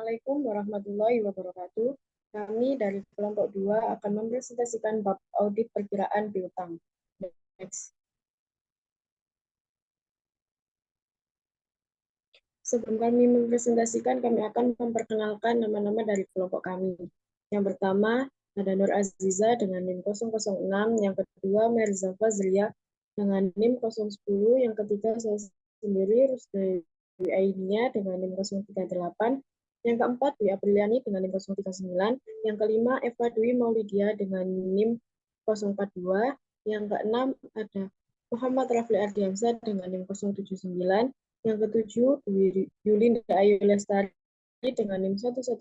Assalamualaikum warahmatullahi wabarakatuh. Kami dari kelompok 2 akan mempresentasikan bab audit perkiraan piutang. Next. Sebelum kami mempresentasikan, kami akan memperkenalkan nama-nama dari kelompok kami. Yang pertama, ada Nur Aziza dengan NIM 006, yang kedua Merza Fazlia dengan NIM 010, yang ketiga saya sendiri Rusdawi Ainia dengan NIM 038, yang keempat Dwi Apriliani dengan NIM 039, yang kelima Eva Dwi Maulidia dengan NIM 042, yang keenam ada Muhammad Rafli Ardiansyah dengan NIM 079, yang ketujuh Yulinda Ayu Lestari dengan NIM 119,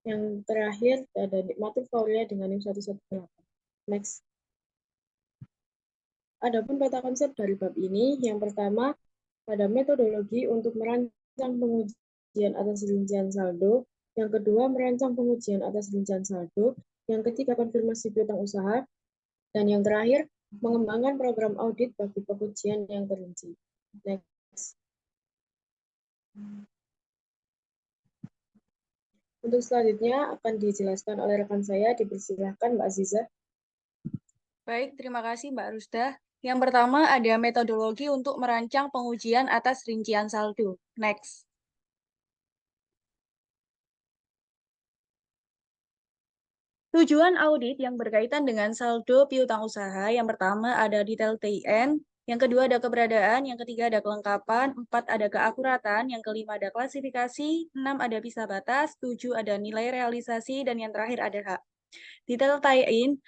yang terakhir ada Nikmatul Faulia dengan NIM 118. Next. Adapun peta konsep dari bab ini, yang pertama pada metodologi untuk merancang pengujian atas rincian saldo, yang kedua merancang pengujian atas rincian saldo, yang ketiga konfirmasi piutang usaha, dan yang terakhir mengembangkan program audit bagi pengujian yang terinci. Next. Untuk selanjutnya akan dijelaskan oleh rekan saya, dipersilahkan Mbak Aziza. Baik, terima kasih Mbak Rusda. Yang pertama ada metodologi untuk merancang pengujian atas rincian saldo. Next. Tujuan audit yang berkaitan dengan saldo piutang usaha, yang pertama ada detail TIN, yang kedua ada keberadaan, yang ketiga ada kelengkapan, 4 ada keakuratan, yang kelima ada klasifikasi, 6 ada pisah batas, 7 ada nilai realisasi, dan yang terakhir ada hak. Detail TIN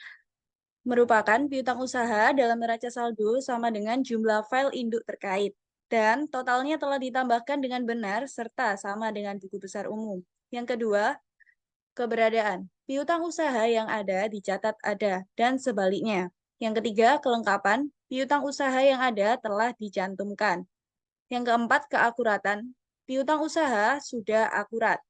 merupakan piutang usaha dalam neraca saldo sama dengan jumlah file induk terkait, dan totalnya telah ditambahkan dengan benar serta sama dengan buku besar umum. Yang kedua, keberadaan. Piutang usaha yang ada dicatat ada, dan sebaliknya. Yang ketiga, kelengkapan. Piutang usaha yang ada telah dicantumkan. Yang keempat, keakuratan. Piutang usaha sudah akurat.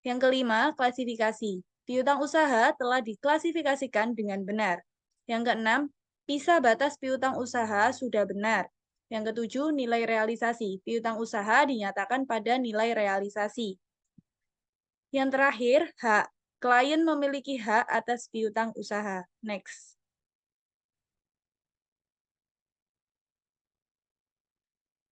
Yang kelima, klasifikasi. Piutang usaha telah diklasifikasikan dengan benar. Yang keenam, pisah batas piutang usaha sudah benar. Yang ketujuh, nilai realisasi. Piutang usaha dinyatakan pada nilai realisasi. Yang terakhir, hak. Klien memiliki hak atas piutang usaha. Next.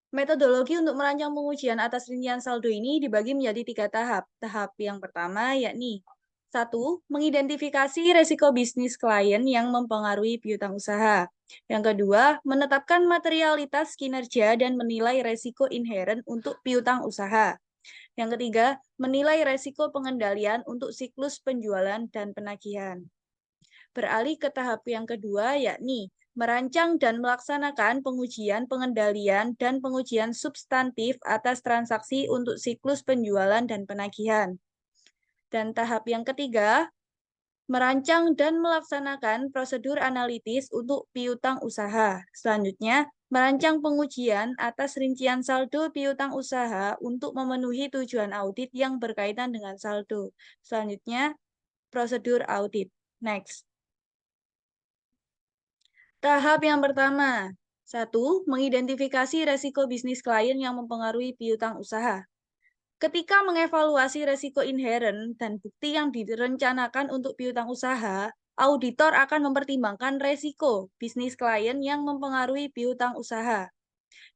Metodologi untuk merancang pengujian atas rincian saldo ini dibagi menjadi 3 tahap. Tahap yang pertama yakni 1. Mengidentifikasi resiko bisnis klien yang mempengaruhi piutang usaha. Yang kedua, menetapkan materialitas kinerja dan menilai resiko inheren untuk piutang usaha. Yang ketiga, menilai resiko pengendalian untuk siklus penjualan dan penagihan. Beralih ke tahap yang kedua, yakni merancang dan melaksanakan pengujian pengendalian dan pengujian substantif atas transaksi untuk siklus penjualan dan penagihan. Dan tahap yang ketiga, merancang dan melaksanakan prosedur analitis untuk piutang usaha. Selanjutnya, merancang pengujian atas rincian saldo piutang usaha untuk memenuhi tujuan audit yang berkaitan dengan saldo. Selanjutnya, prosedur audit. Next. Tahap yang pertama. 1. Mengidentifikasi resiko bisnis klien yang mempengaruhi piutang usaha. Ketika mengevaluasi resiko inheren dan bukti yang direncanakan untuk piutang usaha, auditor akan mempertimbangkan resiko bisnis klien yang mempengaruhi piutang usaha.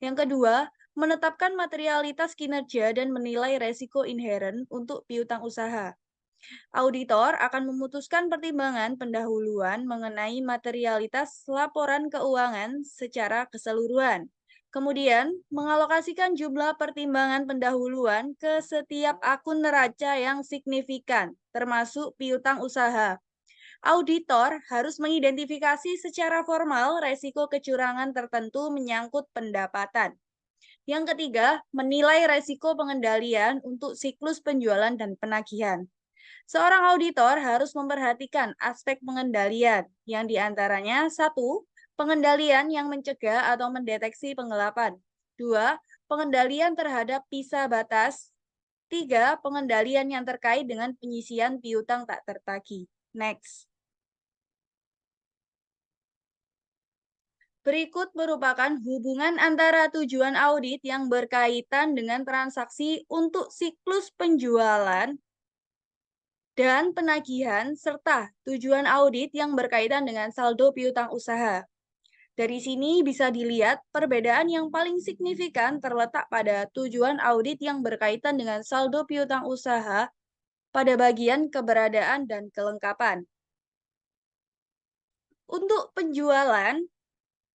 Yang kedua, menetapkan materialitas kinerja dan menilai resiko inheren untuk piutang usaha. Auditor akan memutuskan pertimbangan pendahuluan mengenai materialitas laporan keuangan secara keseluruhan. Kemudian, mengalokasikan jumlah pertimbangan pendahuluan ke setiap akun neraca yang signifikan, termasuk piutang usaha. Auditor harus mengidentifikasi secara formal resiko kecurangan tertentu menyangkut pendapatan. Yang ketiga, menilai resiko pengendalian untuk siklus penjualan dan penagihan. Seorang auditor harus memperhatikan aspek pengendalian, yang diantaranya 1. Pengendalian yang mencegah atau mendeteksi penggelapan. 2. Pengendalian terhadap pisah batas. 3. Pengendalian yang terkait dengan penyisian piutang tak tertagih. Next. Berikut merupakan hubungan antara tujuan audit yang berkaitan dengan transaksi untuk siklus penjualan dan penagihan, serta tujuan audit yang berkaitan dengan saldo piutang usaha. Dari sini bisa dilihat perbedaan yang paling signifikan terletak pada tujuan audit yang berkaitan dengan saldo piutang usaha pada bagian keberadaan dan kelengkapan. Untuk penjualan,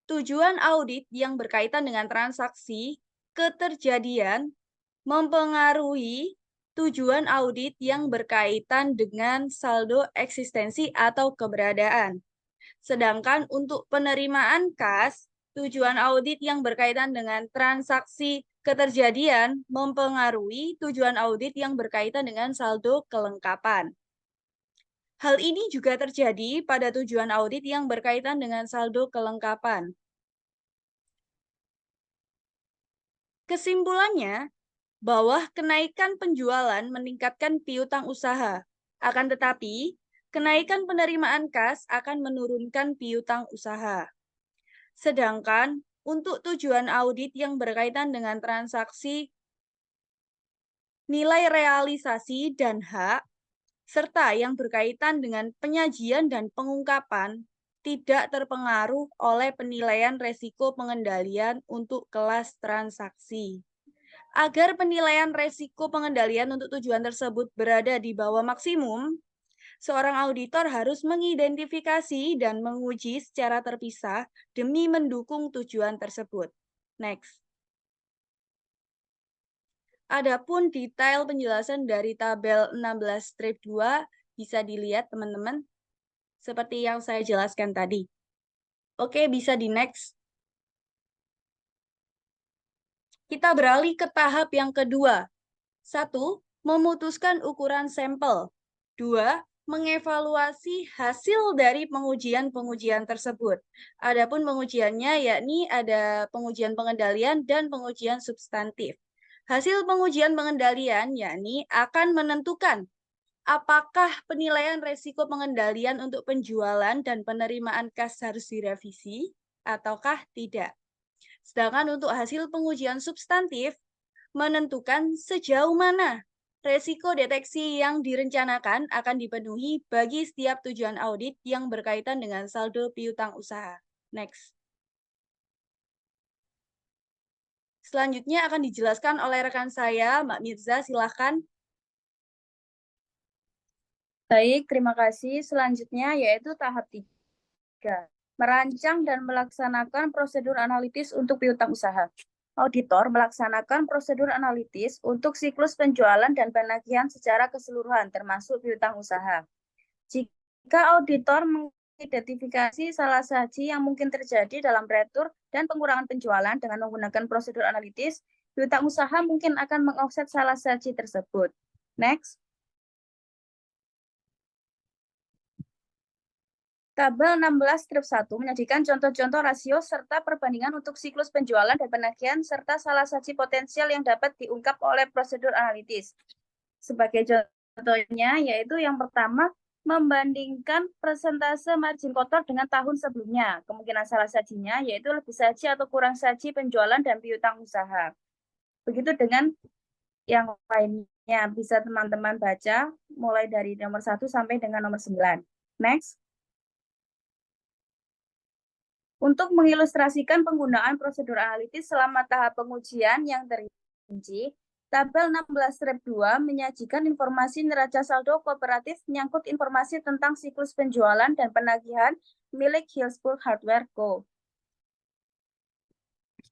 tujuan audit yang berkaitan dengan transaksi keterjadian mempengaruhi tujuan audit yang berkaitan dengan saldo eksistensi atau keberadaan. Sedangkan untuk penerimaan kas, tujuan audit yang berkaitan dengan transaksi keterjadian mempengaruhi tujuan audit yang berkaitan dengan saldo kelengkapan. Hal ini juga terjadi pada tujuan audit yang berkaitan dengan saldo kelengkapan. Kesimpulannya, bahwa kenaikan penjualan meningkatkan piutang usaha. Akan tetapi, kenaikan penerimaan kas akan menurunkan piutang usaha. Sedangkan untuk tujuan audit yang berkaitan dengan transaksi nilai realisasi dan hak, serta yang berkaitan dengan penyajian dan pengungkapan, tidak terpengaruh oleh penilaian resiko pengendalian untuk kelas transaksi. Agar penilaian resiko pengendalian untuk tujuan tersebut berada di bawah maksimum, seorang auditor harus mengidentifikasi dan menguji secara terpisah demi mendukung tujuan tersebut. Next. Adapun detail penjelasan dari tabel 16-2 bisa dilihat teman-teman seperti yang saya jelaskan tadi. Oke, bisa di next. Kita beralih ke tahap yang kedua. 1. Memutuskan ukuran sampel. 2. Mengevaluasi hasil dari pengujian-pengujian tersebut. Adapun pengujiannya yakni ada pengujian pengendalian dan pengujian substantif. Hasil pengujian pengendalian yakni akan menentukan apakah penilaian resiko pengendalian untuk penjualan dan penerimaan kas harus direvisi ataukah tidak. Sedangkan untuk hasil pengujian substantif menentukan sejauh mana resiko deteksi yang direncanakan akan dipenuhi bagi setiap tujuan audit yang berkaitan dengan saldo piutang usaha. Next. Selanjutnya akan dijelaskan oleh rekan saya, Mbak Mirza, silahkan. Baik, terima kasih. Selanjutnya yaitu tahap 3, merancang dan melaksanakan prosedur analitis untuk piutang usaha. Auditor melaksanakan prosedur analitis untuk siklus penjualan dan penagihan secara keseluruhan, termasuk piutang usaha. Jika auditor mengidentifikasi salah saji yang mungkin terjadi dalam retur dan pengurangan penjualan dengan menggunakan prosedur analitis, piutang usaha mungkin akan mengofset salah saji tersebut. Next. Tabel 16-1 menyajikan contoh-contoh rasio serta perbandingan untuk siklus penjualan dan penagihan serta salah saji potensial yang dapat diungkap oleh prosedur analitis. Sebagai contohnya, yaitu yang pertama, membandingkan persentase margin kotor dengan tahun sebelumnya. Kemungkinan salah sajinya yaitu lebih saji atau kurang saji penjualan dan piutang usaha. Begitu dengan yang lainnya, bisa teman-teman baca mulai dari nomor 1 sampai dengan nomor 9. Next. Untuk mengilustrasikan penggunaan prosedur analitis selama tahap pengujian yang terinci, tabel 16-2 menyajikan informasi neraca saldo kooperatif menyangkut informasi tentang siklus penjualan dan penagihan milik Hillsburg Hardware Co.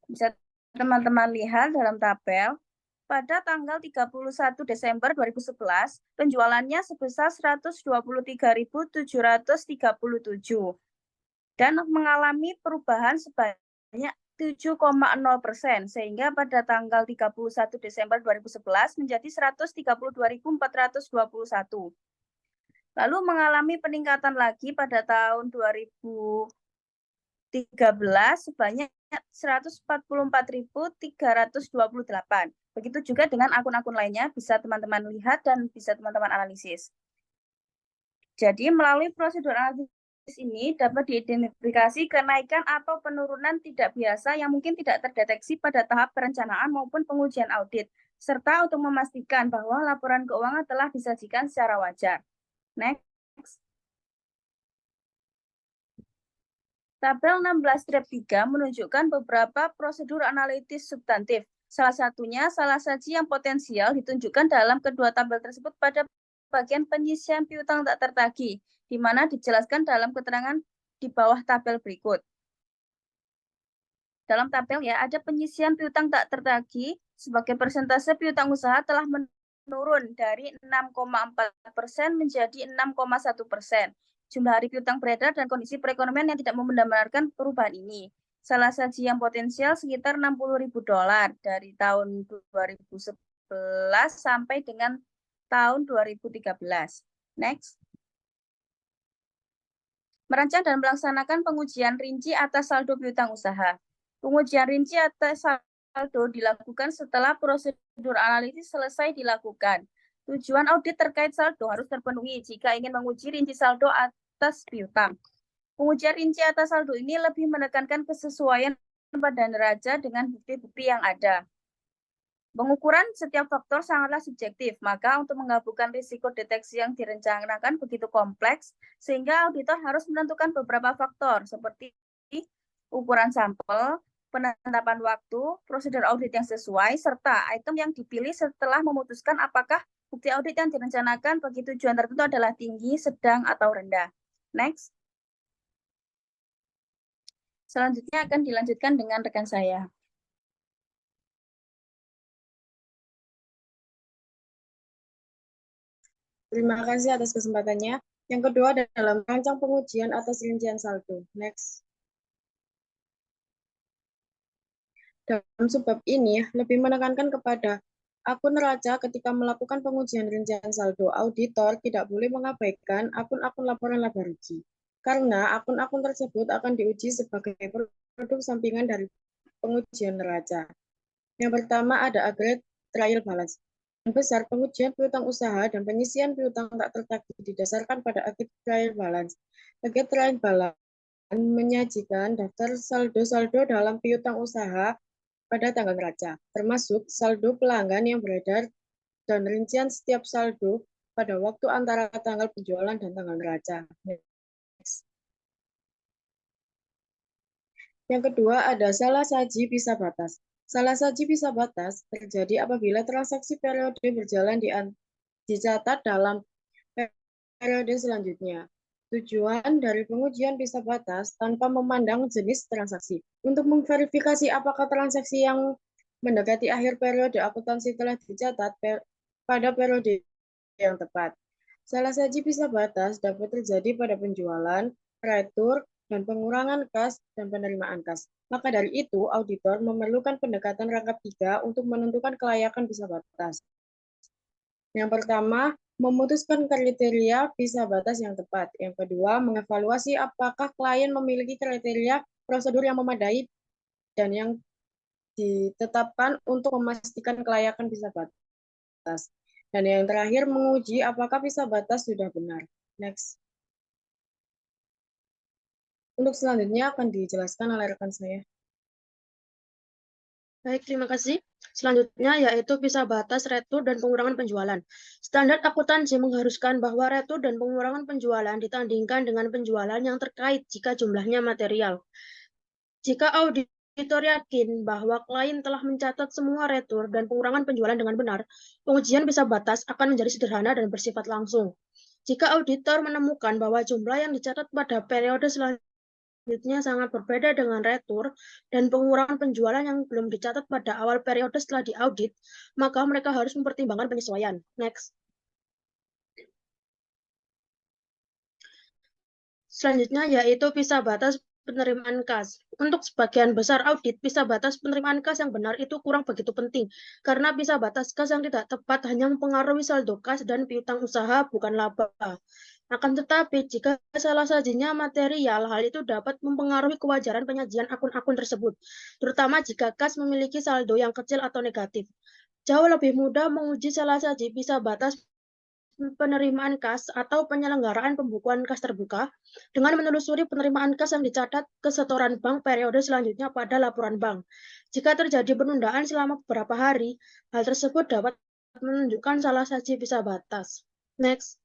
Bisa teman-teman lihat dalam tabel, pada tanggal 31 Desember 2011, penjualannya sebesar 123.737 dan mengalami perubahan sebanyak 7,0%, sehingga pada tanggal 31 Desember 2011 menjadi 132.421. Lalu mengalami peningkatan lagi pada tahun 2013 sebanyak 144.328. Begitu juga dengan akun-akun lainnya, bisa teman-teman lihat dan bisa teman-teman analisis. Jadi melalui prosedur analisis ini dapat diidentifikasi kenaikan atau penurunan tidak biasa yang mungkin tidak terdeteksi pada tahap perencanaan maupun pengujian audit, serta untuk memastikan bahwa laporan keuangan telah disajikan secara wajar. Next. Tabel 16-3 menunjukkan beberapa prosedur analitis substantif. Salah satunya, salah saji yang potensial ditunjukkan dalam kedua tabel tersebut pada bagian penyisian piutang tak tertagih, di mana dijelaskan dalam keterangan di bawah tabel berikut. Dalam tabel ya, ada penyisian piutang tak tertagih sebagai persentase piutang usaha telah menurun dari 6,4% menjadi 6,1%. Jumlah hari piutang beredar dan kondisi perekonomian yang tidak membenarkan perubahan ini. Salah saji yang potensial sekitar $60.000 dari tahun 2011 sampai dengan tahun 2013. Next. Merancang dan melaksanakan pengujian rinci atas saldo piutang usaha. Pengujian rinci atas saldo dilakukan setelah prosedur analisis selesai dilakukan. Tujuan audit terkait saldo harus terpenuhi jika ingin menguji rinci saldo atas piutang. Pengujian rinci atas saldo ini lebih menekankan kesesuaian pada neraca dengan bukti-bukti yang ada. Pengukuran setiap faktor sangatlah subjektif, maka untuk menggabungkan risiko deteksi yang direncanakan begitu kompleks, sehingga auditor harus menentukan beberapa faktor, seperti ukuran sampel, penetapan waktu, prosedur audit yang sesuai, serta item yang dipilih setelah memutuskan apakah bukti audit yang direncanakan bagi tujuan tertentu adalah tinggi, sedang, atau rendah. Next. Selanjutnya akan dilanjutkan dengan rekan saya. Terima kasih atas kesempatannya. Yang kedua dalam merancang pengujian atas rincian saldo. Next. Dalam subbab ini lebih menekankan kepada akun neraca ketika melakukan pengujian rincian saldo. Auditor tidak boleh mengabaikan akun-akun laporan laba rugi, karena akun-akun tersebut akan diuji sebagai produk sampingan dari pengujian neraca. Yang pertama ada aggregate trial balance. Yang besar pengujian piutang usaha dan penyisian piutang tak tertagih didasarkan pada aggregate trial balance. Aggregate trial balance menyajikan daftar saldo-saldo dalam piutang usaha pada tanggal neraca, termasuk saldo pelanggan yang beredar dan rincian setiap saldo pada waktu antara tanggal penjualan dan tanggal neraca. Next. Yang kedua ada salah saji bisa batas. Salah saji bisa batas terjadi apabila transaksi periode berjalan dicatat dalam periode selanjutnya. Tujuan dari pengujian bisa batas tanpa memandang jenis transaksi. Untuk memverifikasi apakah transaksi yang mendekati akhir periode akuntansi telah dicatat pada periode yang tepat. Salah saji bisa batas dapat terjadi pada penjualan, retur, dan pengurangan kas dan penerimaan kas. Maka dari itu, auditor memerlukan pendekatan rangkap 3 untuk menentukan kelayakan bisa batas. Yang pertama, memutuskan kriteria bisa batas yang tepat. Yang kedua, mengevaluasi apakah klien memiliki kriteria prosedur yang memadai dan yang ditetapkan untuk memastikan kelayakan bisa batas. Dan yang terakhir, menguji apakah bisa batas sudah benar. Next. Untuk selanjutnya akan dijelaskan oleh rekan saya. Baik, terima kasih. Selanjutnya yaitu bisa batas retur dan pengurangan penjualan. Standar akuntansi mengharuskan bahwa retur dan pengurangan penjualan ditandingkan dengan penjualan yang terkait jika jumlahnya material. Jika auditor yakin bahwa klien telah mencatat semua retur dan pengurangan penjualan dengan benar, pengujian bisa batas akan menjadi sederhana dan bersifat langsung. Jika auditor menemukan bahwa jumlah yang dicatat pada periode selanjutnya sangat berbeda dengan retur dan pengurangan penjualan yang belum dicatat pada awal periode setelah diaudit, maka mereka harus mempertimbangkan penyesuaian. Next. Selanjutnya yaitu bisa batas penerimaan kas. Untuk sebagian besar audit, bisa batas penerimaan kas yang benar itu kurang begitu penting, karena bisa batas kas yang tidak tepat hanya mempengaruhi saldo kas dan piutang usaha, bukan laba. Akan tetapi, jika salah sajinya material, hal itu dapat mempengaruhi kewajaran penyajian akun-akun tersebut, terutama jika kas memiliki saldo yang kecil atau negatif. Jauh lebih mudah menguji salah saji bisa batas penerimaan kas atau penyelenggaraan pembukuan kas terbuka dengan menelusuri penerimaan kas yang dicatat ke setoran bank periode selanjutnya pada laporan bank. Jika terjadi penundaan selama beberapa hari, hal tersebut dapat menunjukkan salah saji visa batas. Next.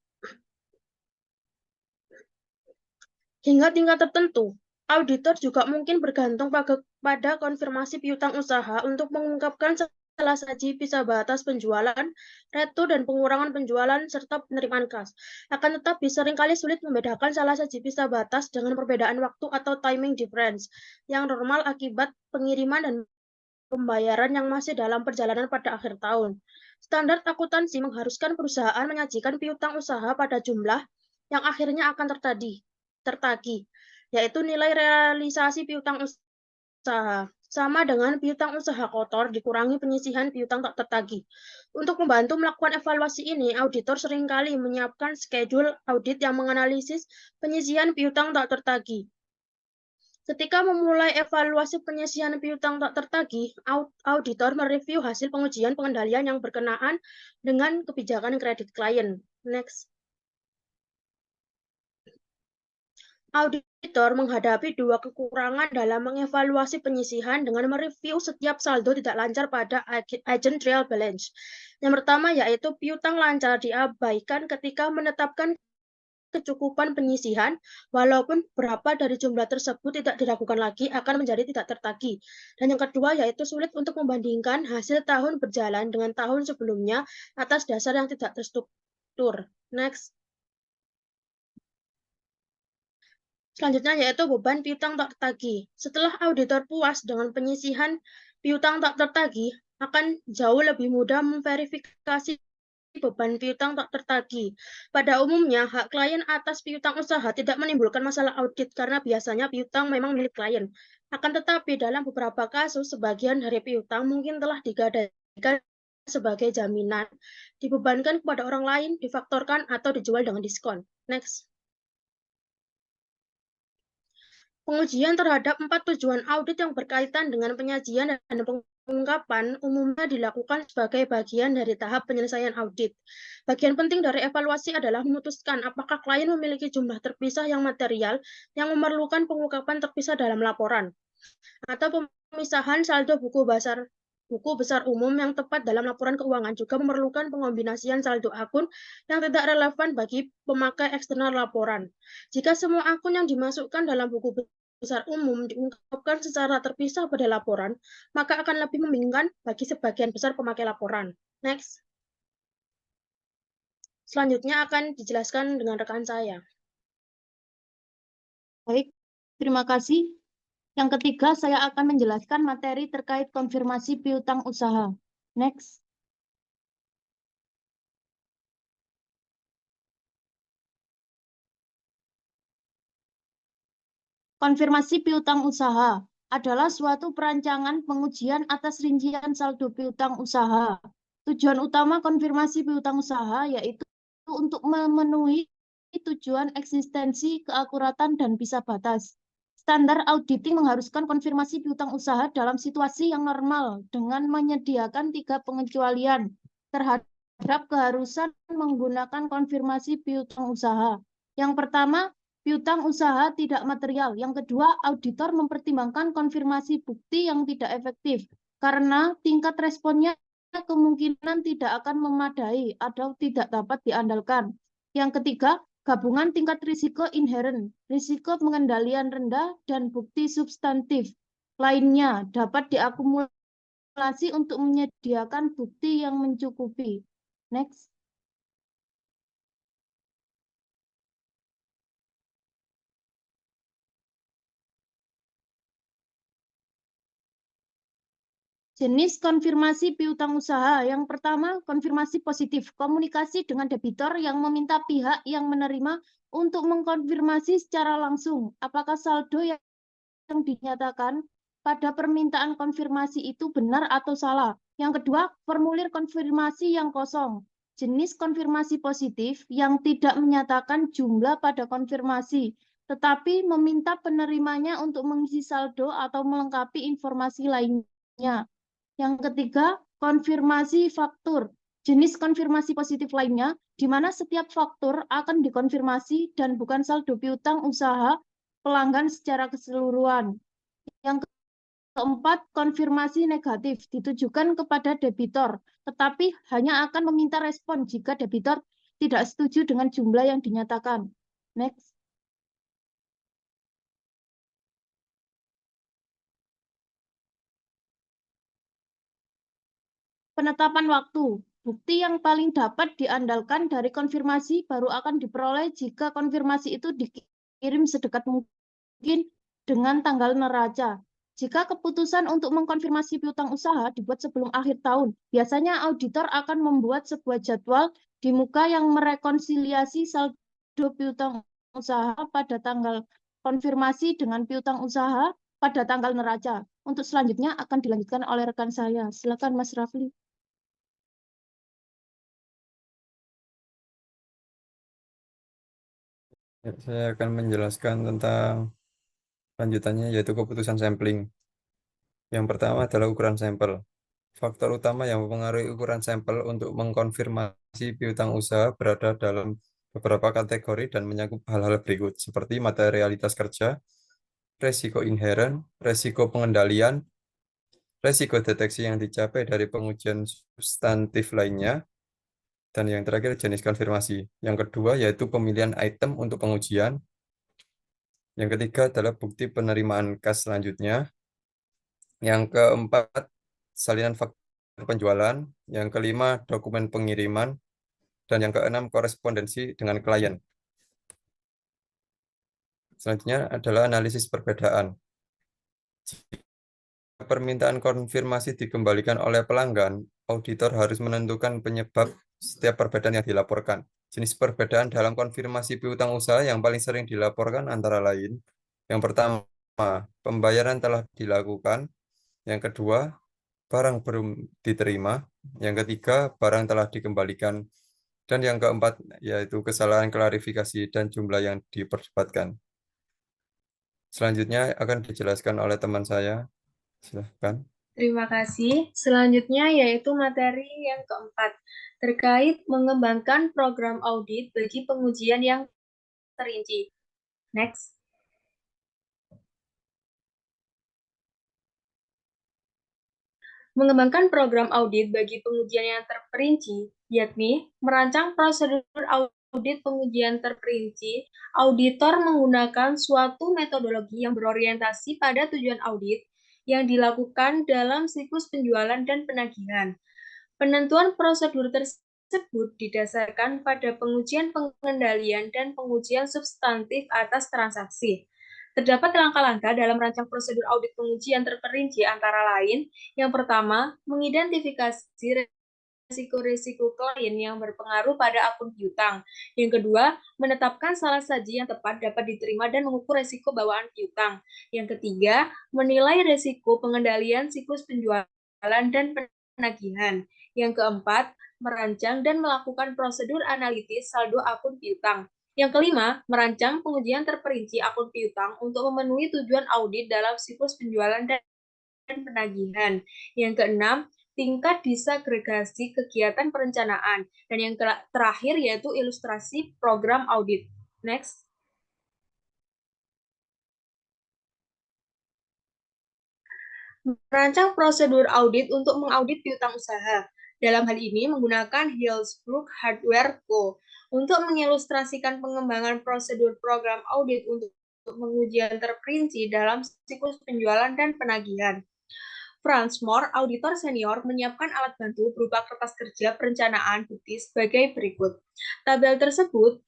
Hingga tingkat tertentu, auditor juga mungkin bergantung pada konfirmasi piutang usaha untuk mengungkapkan salah saji visa batas penjualan, retu dan pengurangan penjualan, serta penerimaan kas. Akan tetapi, seringkali sulit membedakan salah saji visa batas dengan perbedaan waktu atau timing difference yang normal akibat pengiriman dan pembayaran yang masih dalam perjalanan pada akhir tahun. Standar akuntansi mengharuskan perusahaan menyajikan piutang usaha pada jumlah yang akhirnya akan tertagih, yaitu nilai realisasi piutang usaha, sama dengan piutang usaha kotor dikurangi penyisihan piutang tak tertagih. Untuk membantu melakukan evaluasi ini, auditor seringkali menyiapkan schedule audit yang menganalisis penyisihan piutang tak tertagih. Ketika memulai evaluasi penyisihan piutang tak tertagih, auditor mereview hasil pengujian pengendalian yang berkenaan dengan kebijakan kredit klien. Next. Auditor menghadapi dua kekurangan dalam mengevaluasi penyisihan dengan mereview setiap saldo tidak lancar pada agent trial balance. Yang pertama yaitu piutang lancar diabaikan ketika menetapkan kecukupan penyisihan, walaupun berapa dari jumlah tersebut tidak diragukan lagi akan menjadi tidak tertagih. Dan yang kedua yaitu sulit untuk membandingkan hasil tahun berjalan dengan tahun sebelumnya atas dasar yang tidak terstruktur. Next. Selanjutnya yaitu beban piutang tak tertagih. Setelah auditor puas dengan penyisihan piutang tak tertagih, akan jauh lebih mudah memverifikasi beban piutang tak tertagih. Pada umumnya, hak klien atas piutang usaha tidak menimbulkan masalah audit karena biasanya piutang memang milik klien. Akan tetapi dalam beberapa kasus, sebagian dari piutang mungkin telah digadaikan sebagai jaminan, dibebankan kepada orang lain, difaktorkan, atau dijual dengan diskon. Next. Pengujian terhadap 4 tujuan audit yang berkaitan dengan penyajian dan pengungkapan umumnya dilakukan sebagai bagian dari tahap penyelesaian audit. Bagian penting dari evaluasi adalah memutuskan apakah klien memiliki jumlah terpisah yang material yang memerlukan pengungkapan terpisah dalam laporan, atau pemisahan saldo buku besar umum yang tepat dalam laporan keuangan juga memerlukan pengombinasian saldo akun yang tidak relevan bagi pemakai eksternal laporan. Jika semua akun yang dimasukkan dalam buku besar umum diungkapkan secara terpisah pada laporan, maka akan lebih membingungkan bagi sebagian besar pemakai laporan. Next. Selanjutnya akan dijelaskan dengan rekan saya. Baik, terima kasih. Yang ketiga, saya akan menjelaskan materi terkait konfirmasi piutang usaha. Next. Konfirmasi piutang usaha adalah suatu perancangan pengujian atas rincian saldo piutang usaha. Tujuan utama konfirmasi piutang usaha yaitu untuk memenuhi tujuan eksistensi, keakuratan, dan visa batas. Standar auditing mengharuskan konfirmasi piutang usaha dalam situasi yang normal dengan menyediakan 3 pengecualian terhadap keharusan menggunakan konfirmasi piutang usaha. Yang pertama, piutang usaha tidak material. Yang kedua, auditor mempertimbangkan konfirmasi bukti yang tidak efektif karena tingkat responnya kemungkinan tidak akan memadai atau tidak dapat diandalkan. Yang ketiga, gabungan tingkat risiko inheren, risiko pengendalian rendah, dan bukti substantif lainnya dapat diakumulasi untuk menyediakan bukti yang mencukupi. Next. Jenis konfirmasi piutang usaha. Yang pertama, konfirmasi positif. Komunikasi dengan debitor yang meminta pihak yang menerima untuk mengkonfirmasi secara langsung apakah saldo yang dinyatakan pada permintaan konfirmasi itu benar atau salah. Yang kedua, formulir konfirmasi yang kosong. Jenis konfirmasi positif yang tidak menyatakan jumlah pada konfirmasi, tetapi meminta penerimanya untuk mengisi saldo atau melengkapi informasi lainnya. Yang ketiga, konfirmasi faktur. Jenis konfirmasi positif lainnya di mana setiap faktur akan dikonfirmasi dan bukan saldo piutang usaha pelanggan secara keseluruhan. Yang keempat, konfirmasi negatif ditujukan kepada debitor, tetapi hanya akan meminta respon jika debitor tidak setuju dengan jumlah yang dinyatakan. Next. Penetapan waktu. Bukti yang paling dapat diandalkan dari konfirmasi baru akan diperoleh jika konfirmasi itu dikirim sedekat mungkin dengan tanggal neraca. Jika keputusan untuk mengkonfirmasi piutang usaha dibuat sebelum akhir tahun, biasanya auditor akan membuat sebuah jadwal di muka yang merekonsiliasi saldo piutang usaha pada tanggal konfirmasi dengan piutang usaha pada tanggal neraca. Untuk selanjutnya akan dilanjutkan oleh rekan saya. Silakan Mas Rafli. Saya akan menjelaskan tentang lanjutannya, yaitu keputusan sampling. Yang pertama adalah ukuran sampel. Faktor utama yang mempengaruhi ukuran sampel untuk mengkonfirmasi piutang usaha berada dalam beberapa kategori dan mencakup hal-hal berikut, seperti materialitas kerja, resiko inheren, resiko pengendalian, resiko deteksi yang dicapai dari pengujian substantif lainnya, dan yang terakhir jenis konfirmasi. Yang kedua yaitu pemilihan item untuk pengujian. Yang ketiga adalah bukti penerimaan kas selanjutnya. Yang keempat, salinan faktur penjualan. Yang kelima, dokumen pengiriman. Dan yang keenam, korespondensi dengan klien. Selanjutnya adalah analisis perbedaan. Jika permintaan konfirmasi dikembalikan oleh pelanggan, auditor harus menentukan penyebab setiap perbedaan yang dilaporkan. Jenis perbedaan dalam konfirmasi piutang usaha yang paling sering dilaporkan antara lain, yang pertama, pembayaran telah dilakukan. Yang kedua, barang belum diterima. Yang ketiga, barang telah dikembalikan. Dan yang keempat, yaitu kesalahan klarifikasi dan jumlah yang diperdebatkan. Selanjutnya akan dijelaskan oleh teman saya. Silahkan. Terima kasih. Selanjutnya yaitu materi yang keempat, terkait mengembangkan program audit bagi pengujian yang terinci. Next. Mengembangkan program audit bagi pengujian yang terperinci, yakni merancang prosedur audit pengujian terperinci. Auditor menggunakan suatu metodologi yang berorientasi pada tujuan audit yang dilakukan dalam siklus penjualan dan penagihan. Penentuan prosedur tersebut didasarkan pada pengujian pengendalian dan pengujian substantif atas transaksi. Terdapat langkah-langkah dalam rancang prosedur audit pengujian terperinci antara lain, yang pertama, mengidentifikasi risiko-risiko klien yang berpengaruh pada akun piutang. Yang kedua, menetapkan salah saji yang tepat dapat diterima dan mengukur risiko bawaan piutang. Yang ketiga, menilai risiko pengendalian siklus penjualan dan penagihan. Yang keempat, merancang dan melakukan prosedur analitis saldo akun piutang. Yang kelima, merancang pengujian terperinci akun piutang untuk memenuhi tujuan audit dalam siklus penjualan dan penagihan. Yang keenam, tingkat disagregasi kegiatan perencanaan. Dan yang terakhir yaitu ilustrasi program audit. Next. Merancang prosedur audit untuk mengaudit piutang usaha. Dalam hal ini menggunakan Hillsbrook Hardware Co. Untuk mengilustrasikan pengembangan prosedur program audit untuk pengujian terperinci dalam siklus penjualan dan penagihan. Franz Moore, auditor senior, menyiapkan alat bantu berupa kertas kerja perencanaan bukti sebagai berikut. Tabel tersebut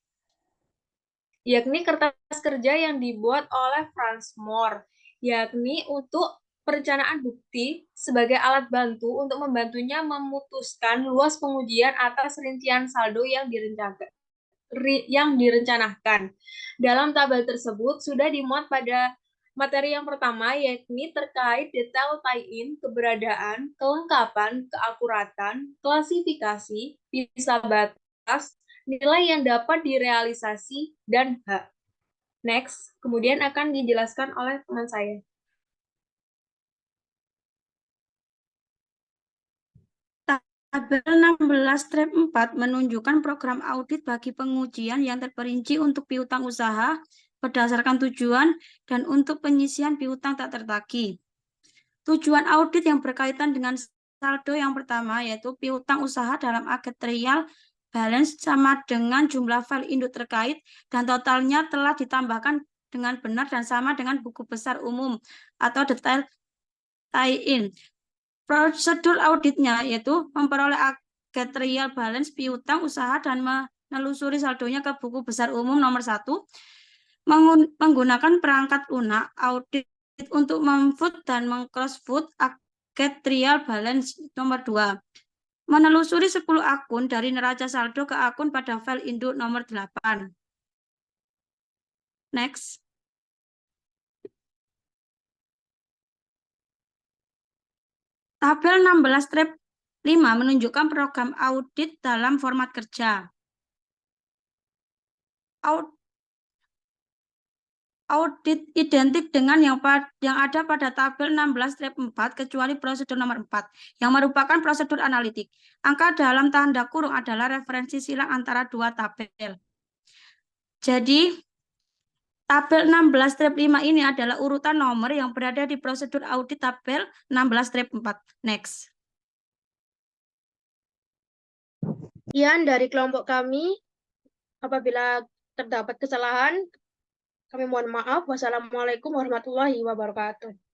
yakni kertas kerja yang dibuat oleh Franz Moore, yakni untuk perencanaan bukti sebagai alat bantu untuk membantunya memutuskan luas pengujian atas rincian saldo yang direncanakan. Dalam tabel tersebut sudah dimuat pada materi yang pertama, yakni terkait detail tie-in, keberadaan, kelengkapan, keakuratan, klasifikasi, bisa batas, nilai yang dapat direalisasi, dan hak. Next, kemudian akan dijelaskan oleh teman saya. Tabel 16 strip 4 menunjukkan program audit bagi pengujian yang terperinci untuk piutang usaha berdasarkan tujuan dan untuk penyisian piutang tak tertagih. Tujuan audit yang berkaitan dengan saldo yang pertama yaitu piutang usaha dalam aggregate trial balance sama dengan jumlah file induk terkait dan totalnya telah ditambahkan dengan benar dan sama dengan buku besar umum atau detail tie-in. Prosedur auditnya yaitu memperoleh aggregate trial balance piutang usaha dan menelusuri saldonya ke buku besar umum nomor 1, menggunakan perangkat lunak audit untuk memfoot dan meng-cross-foot aggregate trial balance nomor 2. Menelusuri 10 akun dari neraca saldo ke akun pada file induk nomor 8. Next. Tabel 16 strip 5 menunjukkan program audit dalam format kerja. Audit identik dengan yang ada pada tabel 16 strip 4 kecuali prosedur nomor 4 yang merupakan prosedur analitik. Angka dalam tanda kurung adalah referensi silang antara dua tabel. Jadi tabel 16 strip 5 ini adalah urutan nomor yang berada di prosedur audit tabel 16 strip 4. Next. Sekian dari kelompok kami. Apabila terdapat kesalahan, kami mohon maaf. Wassalamualaikum warahmatullahi wabarakatuh.